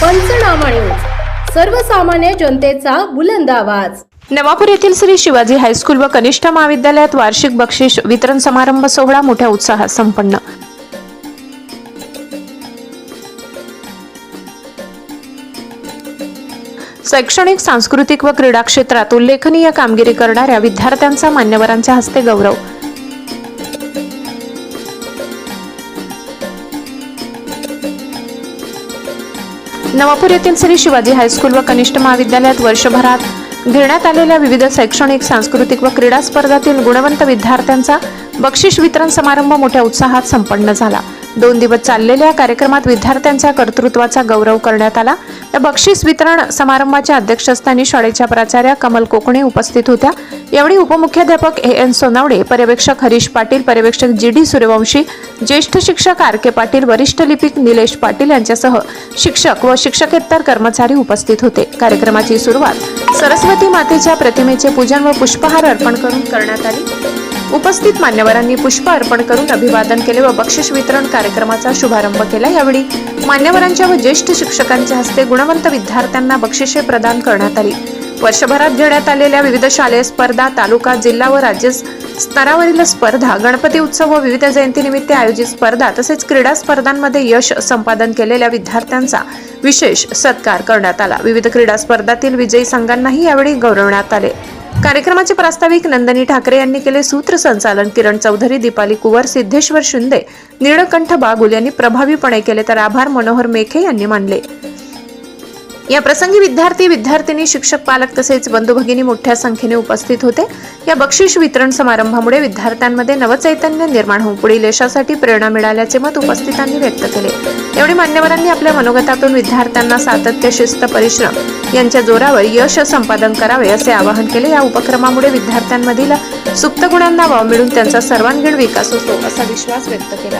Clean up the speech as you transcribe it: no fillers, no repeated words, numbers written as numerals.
पंचनामा न्यूज, सर्वसामान्य जनतेचा बुलंद आवाज। नवापूर येथील श्री शिवाजी हायस्कूल व कनिष्ठ महाविद्यालयात वार्षिक बक्षीस वितरण समारंभ सोहळा मोठ्या उत्साहात संपन्न। शैक्षणिक, सांस्कृतिक व क्रीडा क्षेत्रात उल्लेखनीय कामगिरी करणाऱ्या विद्यार्थ्यांचा मान्यवरांच्या हस्ते गौरव। नवापूर येथील श्री शिवाजी हायस्कूल व कनिष्ठ महाविद्यालयात वर्षभरात घेण्यात आलेल्या विविध शैक्षणिक, सांस्कृतिक व क्रीडा स्पर्धातील गुणवंत विद्यार्थ्यांचा बक्षीस वितरण समारंभ मोठ्या उत्साहात संपन्न झाला। 2 दिवस चाललेल्या कार्यक्रमात विद्यार्थ्यांच्या कर्तृत्वाचा गौरव करण्यात आला। या बक्षीस वितरण समारंभाच्या अध्यक्षस्थानी शाळेच्या प्राचार्या कमल कोकणे उपस्थित होत्या। यावेळी उपमुख्याध्यापक ए.एन. सोनावडे, पर्यवेक्षक हरीश पाटील, पर्यवेक्षक जी.डी. सूर्यवंशी, ज्येष्ठ शिक्षक आर.के. पाटील, वरिष्ठ लिपिक निलेश पाटील यांच्यासह शिक्षक व शिक्षकेतर कर्मचारी उपस्थित होते। कार्यक्रमाची सुरुवात सरस्वती मातेच्या प्रतिमेचे पूजन व पुष्पहार अर्पण करून करण्यात आली। उपस्थित मान्यवरांनी पुष्प अर्पण करून अभिवादन केले व बक्षीस वितरण कार्यक्रमाचा शुभारंभ केला। यावेळी मान्यवरांच्या व ज्येष्ठ शिक्षकांच्या हस्ते गुणवंत विद्यार्थ्यांना बक्षिसे प्रदान करण्यात आली। वर्षभरात घेण्यात आलेल्या विविध शालेय स्पर्धा, तालुका, जिल्हा व राज्य स्तरावरील स्पर्धा, गणपती उत्सव व विविध जयंतीनिमित्त आयोजित स्पर्धा तसेच क्रीडा स्पर्धांमध्ये यश संपादन केलेल्या विद्यार्थ्यांचा विशेष सत्कार करण्यात आला। विविध क्रीडा स्पर्धातील विजयी संघांनाही यावेळी गौरवण्यात आले। कार्यक्रमाचे प्रास्ताविक नंदिनी ठाकरे यांनी केले। सूत्रसंचालन किरण चौधरी, दीपाली कुवर, सिद्धेश्वर शिंदे, नीळकंठ बागुल यांनी प्रभावीपणे केले, तर आभार मनोहर मेखे यांनी मानले। या प्रसंगी विद्यार्थी, विद्यार्थिनी, शिक्षक, पालक तसेच बंधू भगिनी मोठ्या संख्येने उपस्थित होते। या बक्षीस वितरण समारंभामुळे विद्यार्थ्यांमध्ये नवचैतन्य निर्माण होऊन पुढील यशासाठी प्रेरणा मिळाल्याचे मत उपस्थितांनी व्यक्त केले। यावेळी मान्यवरांनी आपल्या मनोगतातून विद्यार्थ्यांना सातत्य, शिस्त, परिश्रम यांच्या जोरावर यश संपादन करावे असे आवाहन केले। या उपक्रमामुळे विद्यार्थ्यांमधील सुप्त गुणांना वाव मिळून त्यांचा सर्वांगीण विकास होतो असा विश्वास व्यक्त केला।